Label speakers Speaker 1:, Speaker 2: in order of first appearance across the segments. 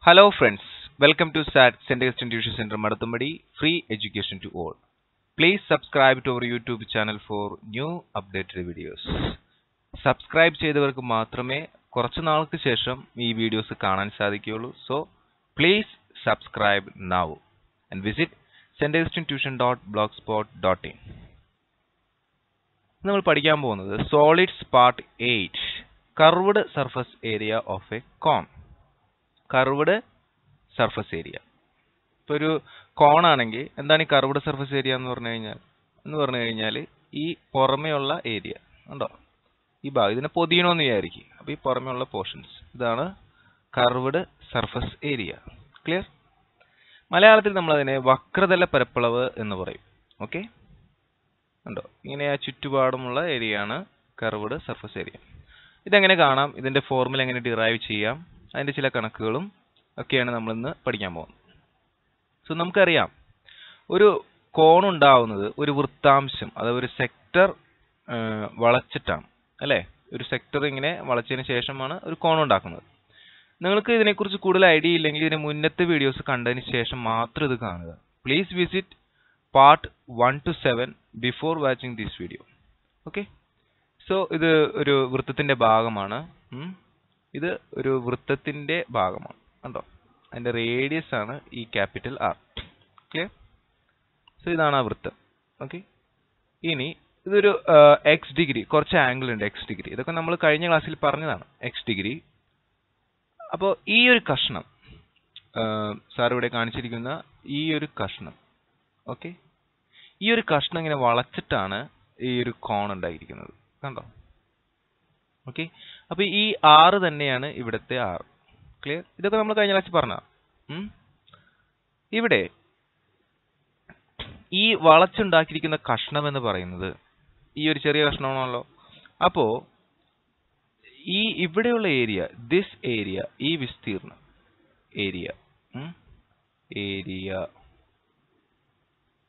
Speaker 1: Hello friends, welcome to SAT Center Institution Center Madathumbadi, free education to all. Please subscribe to our YouTube channel for new updated videos. Subscribe ചെയ്തവർക്ക് മാത്രമേ കുറച്ച് നാൾക്ക് ശേഷം ഈ videos കാണാൻ സാധിക്കുകയുള്ളൂ. So please subscribe now and visit centerinstitution.blogspot.in. നമ്മൾ പഠിക്കാൻ പോകുന്നത് Solids Part 8, Curved Surface Area of a Cone. Curved surface area. ഇപ്പോൾ ഒരു കോണാണെങ്കിൽ എന്താണ് ഈ കർവ്ഡ് സർഫസ് ഏരിയ എന്ന് പറഞ്ഞു കഴിഞ്ഞാൽ ഈ പുറമെയുള്ള ഏരിയ ഉണ്ടോ, ഈ ഭാഗം ഇതിനെ പൊതിയണമെന്ന് വിചാരിക്കും. അപ്പോൾ ഈ പുറമെയുള്ള പോർഷൻസ് ഇതാണ് കർവ്ഡ് സർഫസ് ഏരിയ. ക്ലിയർ? മലയാളത്തിൽ നമ്മളതിനെ വക്രതല പരപ്പളവ് എന്ന് പറയും. ഓക്കെ ഉണ്ടോ, ഇങ്ങനെ ആ ചുറ്റുപാടുമുള്ള ഏരിയയാണ് കർവ്ഡ് സർഫസ് ഏരിയ. ഇതെങ്ങനെ കാണാം, ഇതിൻ്റെ ഫോർമുല എങ്ങനെ ഡിറൈവ് ചെയ്യാം, അതിൻ്റെ ചില കണക്കുകളും ഒക്കെയാണ് നമ്മളിന്ന് പഠിക്കാൻ പോകുന്നത്. സോ നമുക്കറിയാം, ഒരു കോൺ ഉണ്ടാവുന്നത് ഒരു വൃത്താംശം അഥവാ ഒരു സെക്ടർ വളച്ചിട്ടാണ് അല്ലേ. ഒരു സെക്ടർ ഇങ്ങനെ വളച്ചതിന് ശേഷമാണ് ഒരു കോൺ ഉണ്ടാക്കുന്നത്. നിങ്ങൾക്ക് ഇതിനെക്കുറിച്ച് കൂടുതൽ ഐഡിയ ഇല്ലെങ്കിൽ ഇതിന് മുന്നത്തെ വീഡിയോസ് കണ്ടതിന് ശേഷം മാത്രം ഇത് കാണുക. Please visit part 1 to 7 before watching this video. Okay, so ഇത് ഒരു വൃത്തത്തിൻ്റെ ഭാഗമാണ്. ഇത് ഒരു വൃത്തത്തിന്റെ ഭാഗമാണ് കണ്ടോ, അതിന്റെ റേഡിയസ് ആണ് ഈ ക്യാപിറ്റൽ ആർ. ക്ലിയർ? സോ ഇതാണ് ആ വൃത്തം. ഓക്കെ, ഇനി ഇതൊരു എക്സ് ഡിഗ്രി, കുറച്ച് ആംഗിൾ ഉണ്ട് എക്സ് ഡിഗ്രി, ഇതൊക്കെ നമ്മൾ കഴിഞ്ഞ ക്ലാസ്സിൽ പറഞ്ഞതാണ് എക്സ് ഡിഗ്രി. അപ്പോൾ ഈ ഒരു കഷ്ണം സാർ ഇവിടെ കാണിച്ചിരിക്കുന്ന ഈ ഒരു കഷ്ണം, ഓക്കെ, ഈ ഒരു കഷ്ണം ഇങ്ങനെ വളച്ചിട്ടാണ് ഈ ഒരു കോൺ ഉണ്ടായിരിക്കുന്നത് കണ്ടോ. ഓക്കെ, അപ്പൊ ഈ ആറ് തന്നെയാണ് ഇവിടുത്തെ ആറ്. ക്ലിയർ? ഇതൊക്കെ നമ്മൾ കഴിഞ്ഞ ക്ലാസ്സിൽ പറഞ്ഞ. ഇവിടെ ഈ വളച്ചുണ്ടാക്കിയിരിക്കുന്ന കഷ്ണം എന്ന് പറയുന്നത് ഈ ഒരു ചെറിയ കഷ്ണമാണല്ലോ. അപ്പോ ഈ ഇവിടെയുള്ള ഏരിയ, ദിസ് ഏരിയ, ഈ വിസ്തീർണം ഏരിയ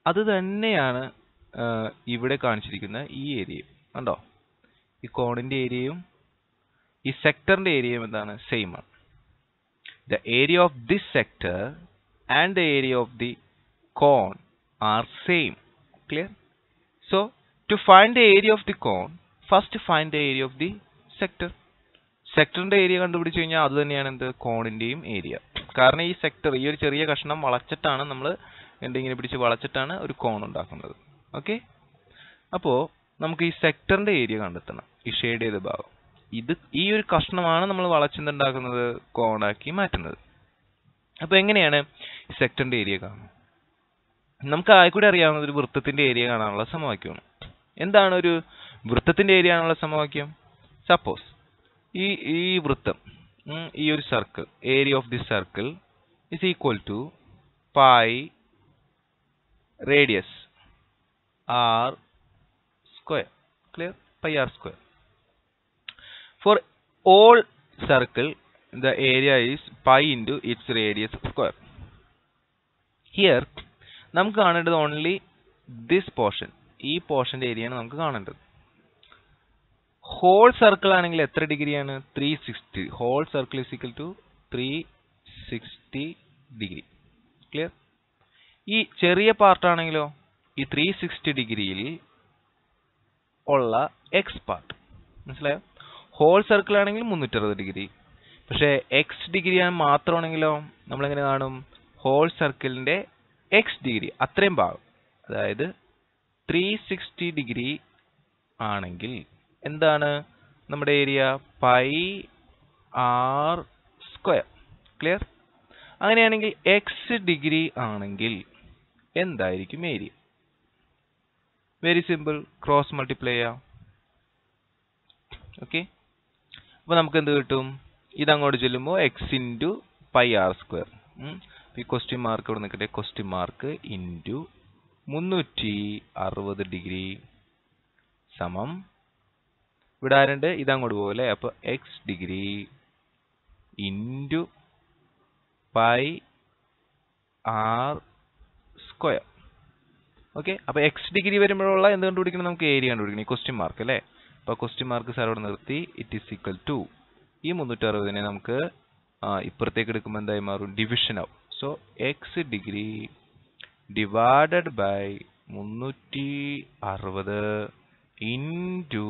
Speaker 1: അത് തന്നെയാണ് ഇവിടെ കാണിച്ചിരിക്കുന്ന ഈ ഏരിയ കണ്ടോ. ഈ കോണിന്റെ ഏരിയയും ഈ സെക്ടറിന്റെ ഏരിയയും എന്താണ്, സെയിം ആണ്. The area of this sector and the area of the cone are same. Clear? So to find the area of the cone, first find the area of the sector. സെക്ടറിന്റെ area കണ്ടുപിടിച്ച് കഴിഞ്ഞാൽ അത് തന്നെയാണ് എന്ത്, കോണിന്റെയും area. കാരണം ഈ sector, ഈ ഒരു ചെറിയ കഷ്ണം വളച്ചിട്ടാണ് നമ്മൾ എന്തെങ്കിലും പിടിച്ച് വളച്ചിട്ടാണ് ഒരു കോൺ ഉണ്ടാക്കുന്നത്. ഓക്കെ, അപ്പോ നമുക്ക് ഈ സെക്ടറിന്റെ ഏരിയ കണ്ടെത്തണം. ഈ ഷെയ്ഡ് ചെയ്ത ഭാഗം, ഇത് ഈ ഒരു കഷ്ണമാണ് നമ്മൾ വളച്ചെന്നുണ്ടാക്കുന്നത്, കോണാക്കി മാറ്റുന്നത്. അപ്പൊ എങ്ങനെയാണ് ഈ സെക്ടറിന്റെ ഏരിയ കാണുന്നത്? നമുക്ക് ആയിക്കൂടെ അറിയാവുന്നത് ഒരു വൃത്തത്തിന്റെ ഏരിയ കാണാനുള്ള സമവാക്യമാണ്. എന്താണ് ഒരു വൃത്തത്തിന്റെ ഏരിയ കാണാനുള്ള സമവാക്യം? സപ്പോസ് ഈ വൃത്തം, ഈ ഒരു circle, area of the circle is equal to pi radius R square. Clear? Pi r square. For all circle, the area is pi into its radius square. Here നമുക്ക് കാണേണ്ടത് ഓൺലി ദിസ് പോർഷൻ, ഈ പോർഷന്റെ area ആണ് നമുക്ക് കാണേണ്ടത്. Whole circle ആണെങ്കിൽ എത്ര ഡിഗ്രിയാണ്? 360. Whole circle is equal to 360 degree. Clear? ഈ ചെറിയ പാർട്ട് ആണെങ്കിലോ, ഈ 360 ഡിഗ്രിയിൽ ഉള്ള എക്സ് പാർട്ട്, മനസ്സിലായോ? ഹോൾ സർക്കിൾ ആണെങ്കിൽ 360 ഡിഗ്രി, പക്ഷേ എക്സ് ഡിഗ്രി മാത്രമാണെങ്കിലോ നമ്മളെങ്ങനെ കാണും? ഹോൾ സർക്കിളിന്റെ എക്സ് ഡിഗ്രി, അത്രയും ഭാഗം, അതായത് 360 ഡിഗ്രി ആണെങ്കിൽ എന്താണ് നമ്മുടെ ഏരിയ? Pi R square. ക്ലിയർ? അങ്ങനെയാണെങ്കിൽ എക്സ് ഡിഗ്രി ആണെങ്കിൽ എന്തായിരിക്കും ഏരിയ? വെരി സിമ്പിൾ, ക്രോസ് മൾട്ടിപ്ലൈ ചെയ്യാം. ഓക്കെ, അപ്പൊ നമുക്ക് എന്ത് കിട്ടും? ഇതങ്ങോട്ട് ചെല്ലുമ്പോൾ X into pi R square. ഈ ക്വസ്റ്റ്യൻ മാർക്ക് ഇവിടെ നിൽക്കട്ടെ, ക്വസ്റ്റ്യൻ മാർക്ക് ഇൻറ്റു 360 ഡിഗ്രി സമം ഇവിടെ ആരുണ്ട്? ഇതങ്ങോട്ട് പോലെ, അപ്പൊ X degree into pi R square. Okay, അപ്പൊ എക്സ് ഡിഗ്രി വരുമ്പോഴുള്ള എന്ത് കണ്ടുപിടിക്കണം? നമുക്ക് ഏരിയ കണ്ടുപിടിക്കണം, ഈ ക്വസ്റ്റ്യൻ മാർക്ക് അല്ലേ. അപ്പൊ ക്വസ്റ്റ്യൻ മാർക്ക് സാർ അവിടെ നിർത്തി. ഇറ്റ് ഈസ് ഈക്വൽ ടു ഈ 360 നമുക്ക് ഇപ്പുറത്തേക്ക് എടുക്കുമ്പോൾ എന്തായി മാറും? ഡിവിഷൻ ആവും. So X degree divided by 360 into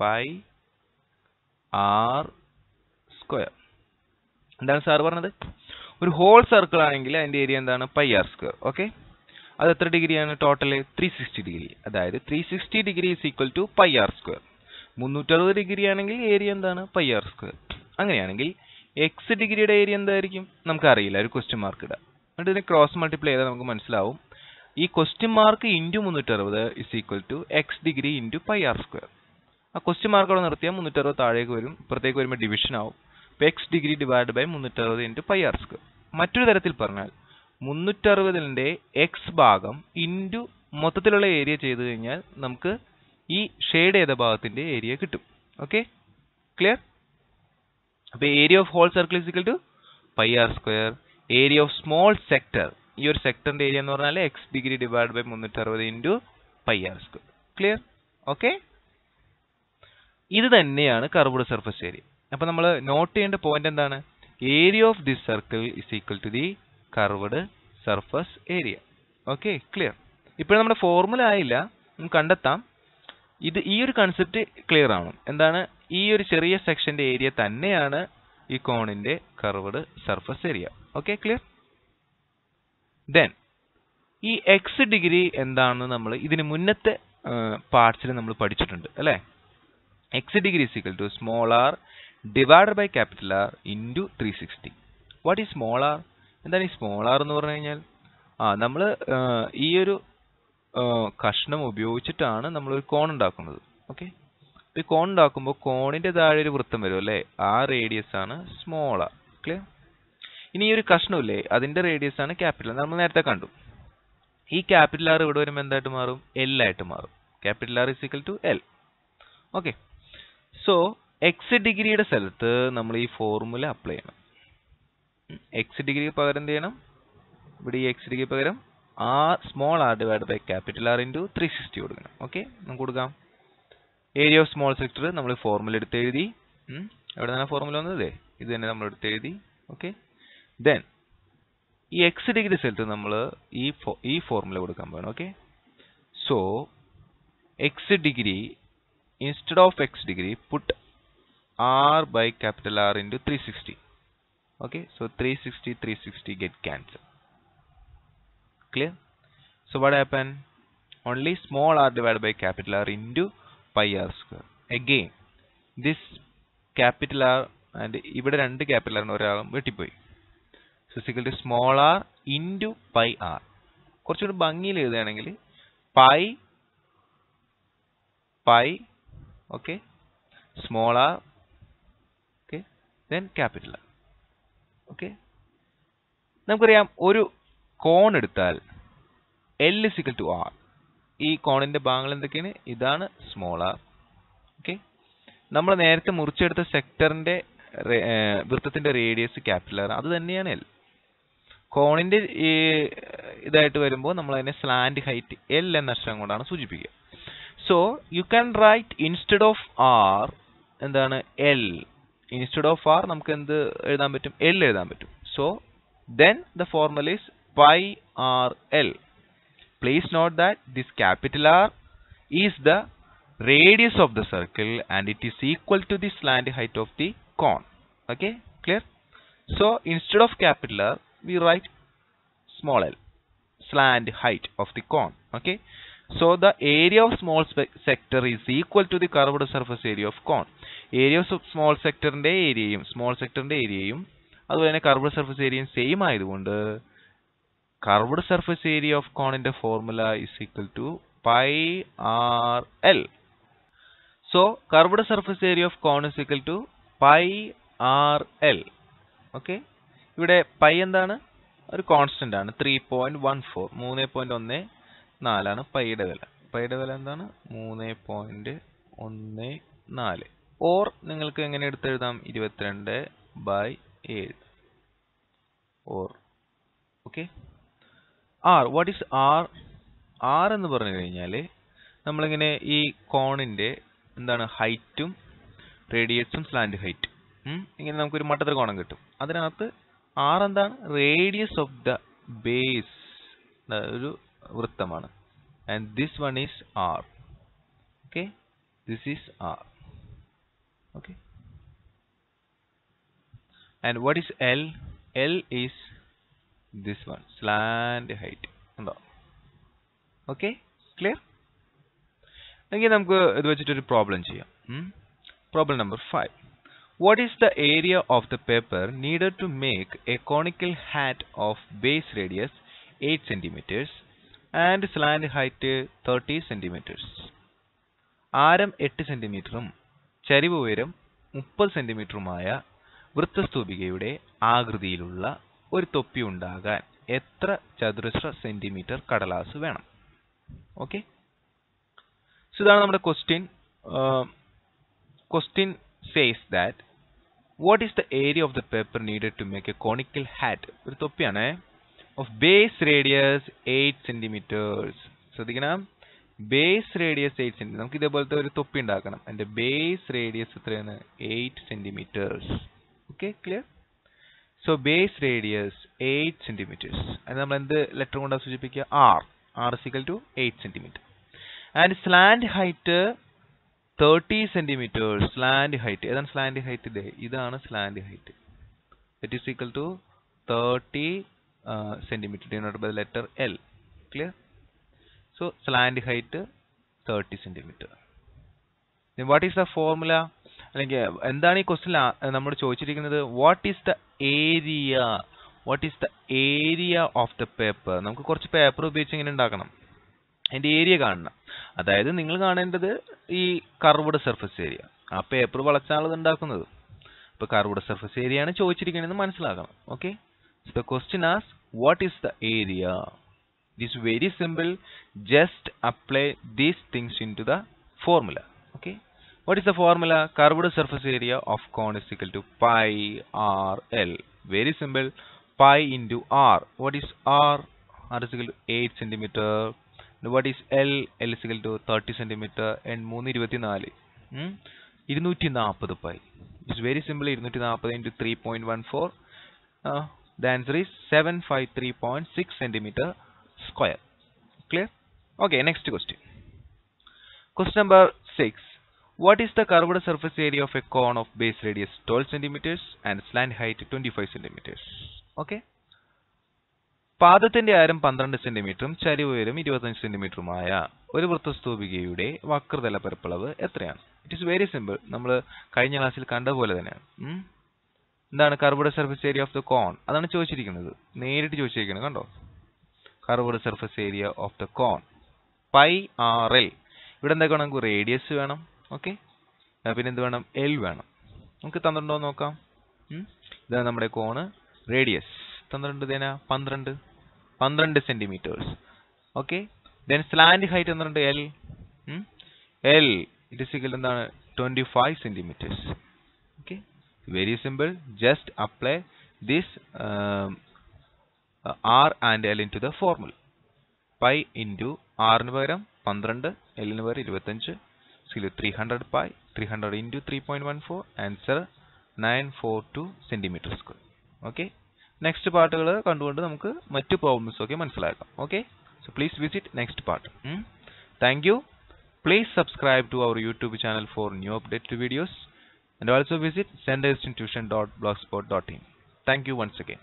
Speaker 1: pi R square. എന്താണ് സാർ പറഞ്ഞത്? ഒരു ഹോൾ സർക്കിൾ ആണെങ്കിൽ അതിന്റെ ഏരിയ എന്താണ്? Pi R square. ഓക്കെ, അത് എത്ര ഡിഗ്രിയാണ്? Total 360 degree. അതായത് 360 degree is equal to pi R square. 360 degree ആണെങ്കിൽ ഏരിയ എന്താണ്? Pi R square. അങ്ങനെയാണെങ്കിൽ എക്സ് ഡിഗ്രിയുടെ ഏരിയ എന്തായിരിക്കും? നമുക്കറിയില്ല. ഒരു ക്വസ്റ്റ്യൻ മാർക്ക് ഇടാം. എന്നിട്ട് ഇതിനെ ക്രോസ് മൾട്ടിപ്ലൈ ചെയ്താൽ നമുക്ക് മനസ്സിലാവും. ഈ question mark into 360 is equal to X degree into pi R square. ആ ക്വസ്റ്റ്യൻ മാർക്ക് അവിടെ നിർത്തിയാൽ 360 താഴേക്ക് വരും. ഇപ്പുറത്തേക്ക് വരുമ്പോൾ ഡിവിഷൻ ആവും. അപ്പോൾ x degree divide by 360 into pi R square. മറ്റൊരു തരത്തിൽ പറഞ്ഞാൽ 360ന്റെ എക്സ് ഭാഗം ഇൻറ്റു മൊത്തത്തിലുള്ള ഏരിയ ചെയ്ത് കഴിഞ്ഞാൽ നമുക്ക് ഈ ഷെയ്ഡ് ചെയ്ത ഭാഗത്തിന്റെ ഏരിയ കിട്ടും. Okay, clear? അപ്പോൾ area of whole circle is equal to pi R square. Area of small sector, ഈ ഒരു സെക്ടറിന്റെ ഏരിയ എന്ന് പറഞ്ഞാൽ x degree divide by 360 into pi R square. Clear? Okay, ഇത് തന്നെയാണ് കർവ്ഡ് സർഫസ് ഏരിയ. അപ്പോൾ നമ്മൾ നോട്ട് ചെയ്യേണ്ട പോയിന്റ് എന്താണ്? Area of this circle is equal to the curved surface area. Okay, clear? ഇപ്പോഴും നമ്മുടെ ഫോർമുല ആയില്ല, നമുക്ക് കണ്ടെത്താം. ഈ ഒരു കൺസെപ്റ്റ് ക്ലിയർ ആണ്. എന്താണ്? ഈ ഒരു ചെറിയ സെക്ഷന്റെ ഏരിയ തന്നെയാണ് ഈ കോണിന്റെ curved surface area. Okay, clear? Then ഈ എക്സ് ഡിഗ്രി എന്താണെന്ന് നമ്മൾ ഇതിന് മുന്നത്തെ പാർട്സിൽ നമ്മൾ പഠിച്ചിട്ടുണ്ട് അല്ലേ? X degree is equal to small R divided by capital R into 360. What is small R? എന്താണ് ഈ സ്മോൾ ആർ എന്ന് പറഞ്ഞു കഴിഞ്ഞാൽ? നമ്മൾ ഈ ഒരു കഷ്ണം ഉപയോഗിച്ചിട്ടാണ് നമ്മളൊരു കോൺ ഉണ്ടാക്കുന്നത്. ഓക്കെ, ഈ കോൺ ഉണ്ടാക്കുമ്പോൾ കോണിന്റെ താഴെ ഒരു വൃത്തം വരും അല്ലേ? ആ റേഡിയസ് ആണ് സ്മോൾ ആർ. ക്ലിയർ? ഇനി ഈ ഒരു കഷ്ണമില്ലേ, അതിന്റെ റേഡിയസ് ആണ് ക്യാപിറ്റൽ. നമ്മൾ നേരത്തെ കണ്ടു. ഈ ക്യാപിറ്റൽ ആർ ഇവിടെ വരുമ്പോൾ എന്തായിട്ട് മാറും? എൽ ആയിട്ട് മാറും. Capital R is equal to L. Okay, so x ഡിഗ്രിയുടെ സ്ഥലത്ത് നമ്മൾ ഈ ഫോർമുല അപ്ലൈ ചെയ്യണം. എക്സ് ഡിഗ്രി പകരം എന്ത് ചെയ്യണം? ഇവിടെ ഈ എക്സ് ഡിഗ്രി പകരം r small r divide by capital R into 360 കൊടുക്കണം. ഓക്കെ, നമുക്ക് കൊടുക്കാം. ഏരിയ ഓഫ് സ്മോൾ സെക്ടർ നമ്മൾ ഫോർമുല എടുത്ത് എഴുതി. എവിടെ നിന്നാണ് ഫോർമുല വന്നത്? ഇത് തന്നെ നമ്മൾ എടുത്ത് എഴുതി. ഓക്കെ, ദെൻ ഈ എക്സ് ഡിഗ്രി സ്ഥലത്ത് നമ്മൾ ഈ ഫോർമുല കൊടുക്കാൻ പോകണം. Okay, so X degree instead of x degree put r by capital R into 360. Okay, so 360 get cancelled. Clear? So what happened? Only small r divided by capital R into pi r square. Again this capital R and ഇവിടെ രണ്ട് capital R ഒരാളും വെട്ടിപ്പോയി. So is equal to small r into pi r. കുറച്ചുകൂടി ഭംഗിയിൽ എഴുതുകയാണെങ്കിൽ pi okay, small r, okay, then capital R. Okay, നമുക്കറിയാം ഒരു കോൺ എടുത്താൽ L is equal to R. ഈ കോണിന്റെ ഭാഗങ്ങൾ എന്തൊക്കെയാണ്? ഇതാണ് സ്മോൾ ആർ. ഓക്കെ, നമ്മൾ നേരത്തെ മുറിച്ചെടുത്ത സെക്ടറിന്റെ വൃത്തത്തിന്റെ റേഡിയസ് ക്യാപിറ്റൽ ആർ, അത് തന്നെയാണ് എൽ. കോണിന്റെ ഇതായിട്ട് വരുമ്പോൾ നമ്മൾ അതിനെ സ്ലാന്റ് ഹൈറ്റ് എൽ എന്ന അക്ഷരം കൊണ്ടാണ് സൂചിപ്പിക്കുക. So you can write instead of R എന്താണ്? L. Instead of R നമുക്ക് എന്ത് എഴുതാൻ പറ്റും? L എഴുതാൻ പറ്റും. So then the formula is pi r L. Please note that this capital R is the radius of the circle and it is equal to the slant height of the cone. Okay, clear? So instead of capital R we write small l, slant height of the cone. Okay, so the area of small sector is equal to the curved surface area of cone. Area of small sector ന്റെ ഏരിയയും small സെക്ടറിന്റെ ഏരിയയും അതുപോലെ തന്നെ curved surface ഏരിയയും same ആയതുകൊണ്ട് curved surface area of കോണിന്റെ formula is equal to pi r L. So curved surface area of cone is equal to pi r L. Okay, ഇവിടെ pi എന്താണ്? ഒരു കോൺസ്റ്റന്റ് ആണ്. 3.14 3.14 ആണ് പൈയുടെ വില. പൈയുടെ വില എന്താണ്? 3.14. ഓർ നിങ്ങൾക്ക് എങ്ങനെ എടുത്തെഴുതാം? 22/7 or. Okay, R. What is R? R എന്ന് പറഞ്ഞു കഴിഞ്ഞാൽ നമ്മളിങ്ങനെ ഈ കോണിന്റെ എന്താണ്? ഹൈറ്റും റേഡിയസും സ്ലാന്റ് ഹൈറ്റ് ഇങ്ങനെ നമുക്കൊരു മട്ടത്രികോണം കിട്ടും. അതിനകത്ത് R എന്താണ്? റേഡിയസ് ഓഫ് ദ ബേസ്, ഒരു വൃത്തമാണ്. And this one is R. Okay, this is R. Okay, and what is L? L is this one, slant height. ഉണ്ടോ? Okay, clear? എങ്കിൽ നമുക്ക് ഇത് വെച്ചിട്ടൊരു പ്രോബ്ലം ചെയ്യാം. Problem number 5. What is the area of the paper needed to make a conical hat of base radius 8 centimeters and slant height 30 centimeters? ആരം 8 സെന്റിമീറ്ററും ചരിവ് ഉയരം 30 സെന്റിമീറ്ററുമായ വൃത്തസ്തൂപികയുടെ ആകൃതിയിലുള്ള ഒരു തൊപ്പി ഉണ്ടാകാൻ എത്ര ചതുരശ്ര സെന്റിമീറ്റർ കടലാസ് വേണം? ഓക്കെ, സോ ഇതാണ് നമ്മുടെ question. Question says that what is the area of the paper needed to make a conical hat? ഒരു തൊപ്പിയാണ് of base radius 8 centimeters. ശ്രദ്ധിക്കണം, ബേസ് റേഡിയസ് 8 cm. നമുക്ക് ഇതേപോലത്തെ ഒരു തൊപ്പി ഉണ്ടാക്കണം. അതിന്റെ ബേസ് റേഡിയസ് എത്രയാണ്? 8 centimeters. Okay, clear? So base radius 8 centimeters. അത് നമ്മൾ എന്ത് ലെറ്റർ കൊണ്ടാണ് സൂചിപ്പിക്കുക? R. R is equal to 8 centimeter. And slant height 30 centimeters. Slant height. ഏതാണ് slant height? ഇതാണ് slant height. It is equal to 30 centimeter denoted by the letter L. Clear? So slant height 30 centimeter. Then what is the formula? അല്ലെങ്കിൽ എന്താണ് ഈ question നമ്മൾ ചോദിച്ചിരിക്കുന്നത്? What is the area? What is the area of the paper? നമുക്ക് കുറച്ച് paper ഉപയോഗിച്ച് ഇങ്ങനെ ഉണ്ടാക്കണം. അതിന്റെ ഏരിയ കാണണം. അതായത് നിങ്ങൾ കാണേണ്ടത് ഈ കർവ്ഡ് സർഫസ് ഏരിയ. ആ പേപ്പർ വളച്ചാണ് ഇത് ഉണ്ടാക്കുന്നത്. ഇപ്പൊ കർവ്ഡ് സർഫസ് ഏരിയ ആണ് ചോദിച്ചിരിക്കണമെന്ന് മനസ്സിലാക്കണം. Okay, so the question as what is the area? It is very simple. Just apply these things into the formula. Okay, what is the formula? Curved surface area of cone is equal to pi r l. Very simple. Pi into r. What is r? R is equal to 8 centimeter. What is L? L is equal to 30 centimeter. And 3 24. 240 pi. It's very simple. 240 into 3.14. The answer is 753.6 centimeter square. Clear? Okay, next question. Question number 6. What is the curved surface area of a cone of base radius 12 centimeters and slant height 25 centimeters? Okay. പാദത്തിന്റെ ആരം 12 സെന്റിമീറ്ററും ചരിവ് ഉയരം 25 സെന്റിമീറ്ററുമായ ഒരു വൃത്തസ്തൂപികയുടെ വക്രതല പരപ്പളവ് എത്രയാണ്? It is very simple. നമ്മൾ കഴിഞ്ഞ ക്ലാസ്സിൽ കണ്ട പോലെ തന്നെയാണ്. എന്താണ് curved surface area of the cone? അതാണ് ചോദിച്ചിരിക്കുന്നത്. നേരിട്ട് ചോദിച്ചിരിക്കുന്നത് കണ്ടോ? Curved surface area of the cone pi r l. ഇവിടെ എന്തൊക്കെ വേണം? നമുക്ക് റേഡിയസ് വേണം. ഓക്കെ, പിന്നെ എന്ത് വേണം? എൽ വേണം. നമുക്ക് തന്നിട്ടുണ്ടോ നോക്കാം. ഇതാണ് നമ്മുടെ കോണ്. റേഡിയസ് തന്നിട്ടുണ്ട് 12 centimetres. Okay, then slant height തന്നിട്ടുണ്ട് L. L it is equal എന്താണ്? 25 centimetres. Okay, very simple. Just apply this R and L into the formula. Pi into R ന് പകരം 12, L ന് പകരം 25, 300 pi, 300 into 3.14, answer 942 centimeter square. Okay, next പാർട്ടുകൾ കണ്ടുകൊണ്ട് നമുക്ക് മറ്റു problems ഒക്കെ മനസ്സിലാക്കാം. Okay, so please visit next part. Thank you. Please subscribe to our YouTube channel for new updated videos and also visit sendersintuition.blogspot.in. Thank you once again.